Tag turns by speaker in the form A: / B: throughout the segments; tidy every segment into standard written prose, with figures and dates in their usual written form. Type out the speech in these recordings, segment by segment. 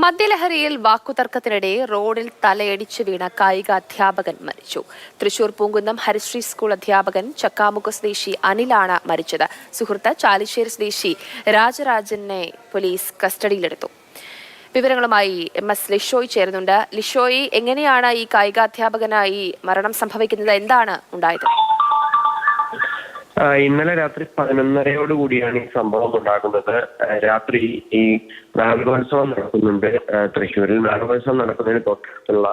A: മദ്യലഹരിയിൽ വാക്കുതർക്കത്തിനിടെ റോഡിൽ തലയടിച്ചു വീണ കായിക അധ്യാപകൻ മരിച്ചു. തൃശൂർ പൂങ്കുന്നം ഹരിശ്രീ സ്കൂൾ അധ്യാപകൻ ചക്കാമുക്ക് സ്വദേശി അനിലാണ് മരിച്ചത്. സുഹൃത്ത് ചാലിശ്ശേരി സ്വദേശി രാജരാജനെ പോലീസ് കസ്റ്റഡിയിലെടുത്തു. വിവരങ്ങളുമായി MS ലിഷോയ് ചേരുന്നുണ്ട്. ലിഷോയ്, എങ്ങനെയാണ് ഈ കായികാധ്യാപകനായി മരണം സംഭവിക്കുന്നത്? എന്താണ് ഉണ്ടായത്?
B: ഇന്നലെ രാത്രി 11:30 ഈ സംഭവം ഉണ്ടാകുന്നത്. രാത്രി ഈ നാടകോത്സവം നടക്കുന്നുണ്ട് തൃശ്ശൂരിൽ. നാടകോത്സവം നടക്കുന്നതിന് തൊട്ടടുത്തുള്ള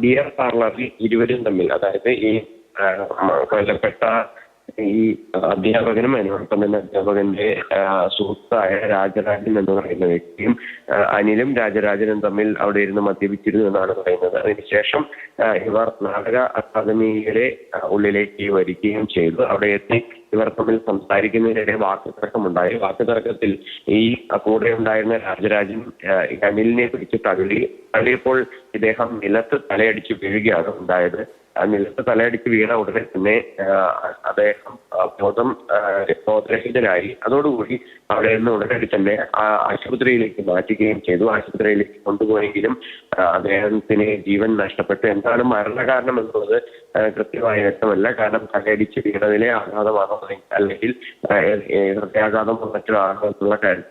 B: ബിയർ പാർലറിൽ ഇരുവരും തമ്മിൽ, അതായത് ഈ കൊല്ലപ്പെട്ട ഈ അധ്യാപകനും അതിനോടൊപ്പം തന്നെ അധ്യാപകന്റെ സുഹൃത്തായ രാജരാജൻ എന്ന് പറയുന്ന വ്യക്തിയും അനിലും രാജരാജനും തമ്മിൽ അവിടെ ഇരുന്ന് മദ്യപിച്ചിരുന്നു എന്നാണ് പറയുന്നത്. അതിനുശേഷം ഇവർ നാടക അക്കാദമിയുടെ ഉള്ളിലേക്ക് വരികയും ചെയ്തു. അവിടെ എത്തി ഇവർ തമ്മിൽ സംസാരിക്കുന്നതിനിടെ വാക്കുതർക്കമുണ്ടായി. വാക്കുതർക്കത്തിൽ ഈ കൂടെ ഉണ്ടായിരുന്ന രാജരാജൻ അനിലിനെ പിടിച്ച് തള്ളിയപ്പോൾ ഇദ്ദേഹം നിലത്ത് തലയടിച്ച് വീഴുകയാണ് ഉണ്ടായത്. നിലത്ത് തലയടിച്ച് വീണ ഉടനെ തന്നെ അദ്ദേഹം ബോധരഹിതനായി. അതോടുകൂടി അവിടെ നിന്ന് ഉടനടി തന്നെ ആശുപത്രിയിലേക്ക് മാറ്റുകയും ചെയ്തു. ആശുപത്രിയിലേക്ക് കൊണ്ടുപോയെങ്കിലും അദ്ദേഹത്തിന് ജീവൻ നഷ്ടപ്പെട്ടു. എന്താണ് മരണകാരണം എന്നുള്ളത് കൃത്യമായി വ്യക്തമല്ല. കാരണം തലയടിച്ച് വീണതിലെ ആഘാതമാണോ അല്ലെങ്കിൽ ഹൃദയാഘാതമോ മറ്റോ ആണോ എന്നുള്ള കാര്യം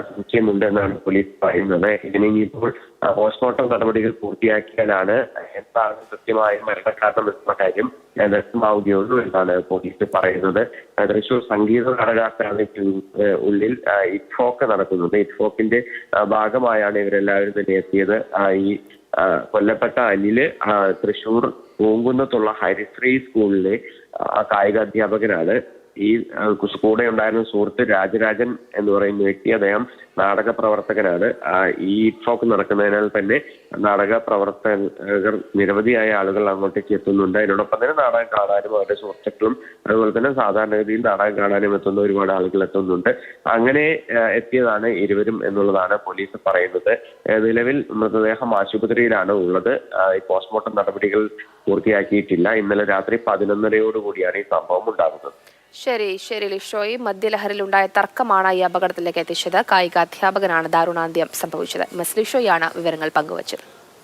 B: സംശയമുണ്ട് എന്നാണ് പോലീസ് പറയുന്നത്. ഇതിന് ഇനിയിപ്പോൾ പോസ്റ്റ്മോർട്ടം നടപടികൾ പൂർത്തിയാക്കിയാലാണ് എന്താണ് കൃത്യമായ മരണകാരണം എന്നുള്ള കാര്യം വ്യക്തമാവുകയുള്ളൂ എന്നാണ് പോലീസ് പറയുന്നത്. തൃശൂർ സംഗീത നാടക അക്കാദമിക്ക് ഉള്ളിൽ ഇറ്റ്ഫോക്ക് നടക്കുന്നുണ്ട്. ഇറ്റ്ഫോക്കിന്റെ ഭാഗമായാണ് ഇവരെല്ലാവരും തന്നെ എത്തിയത്. ഈ കൊല്ലപ്പെട്ട അനില് തൃശൂർ പൂങ്കുന്നത്തുള്ള ഹരിശ്രീ സ്കൂളിലെ കായികാധ്യാപകനാണ്. ഈ കൂടെ ഉണ്ടായിരുന്ന സുഹൃത്ത് രാജരാജൻ എന്ന് പറയുന്ന വ്യക്തി, അദ്ദേഹം നാടക പ്രവർത്തകനാണ്. ഈ ഇറ്റ്ഫോക്ക് നടക്കുന്നതിനാൽ തന്നെ നാടക പ്രവർത്തകർ നിരവധിയായ ആളുകൾ അങ്ങോട്ടേക്ക് എത്തുന്നുണ്ട്. അതിനോടൊപ്പം തന്നെ നാടകം കാണാനും അവരുടെ സുഹൃത്തുക്കളും അതുപോലെ തന്നെ സാധാരണഗതിയിൽ നാടകം കാണാനും എത്തുന്ന ഒരുപാട് ആളുകൾ എത്തുന്നുണ്ട്. അങ്ങനെ എത്തിയതാണ് ഇരുവരും എന്നുള്ളതാണ് പോലീസ് പറയുന്നത്. നിലവിൽ മൃതദേഹം ആശുപത്രിയിലാണ് ഉള്ളത്. പോസ്റ്റ്മോർട്ടം നടപടികൾ പൂർത്തിയാക്കിയിട്ടില്ല. ഇന്നലെ രാത്രി 11:30 ഈ സംഭവം ഉണ്ടാകുന്നത്.
A: ശരി ലിഷോയ്, മദ്യലഹരിയിലുണ്ടായ തർക്കമാണ് ഈ അപകടത്തിലേക്ക് എത്തിച്ചത്. കായിക അധ്യാപകനാണ് ദാരുണാന്ത്യം സംഭവിച്ചത്. MS ലിഷോയാണ് വിവരങ്ങൾ പങ്കുവച്ചത്.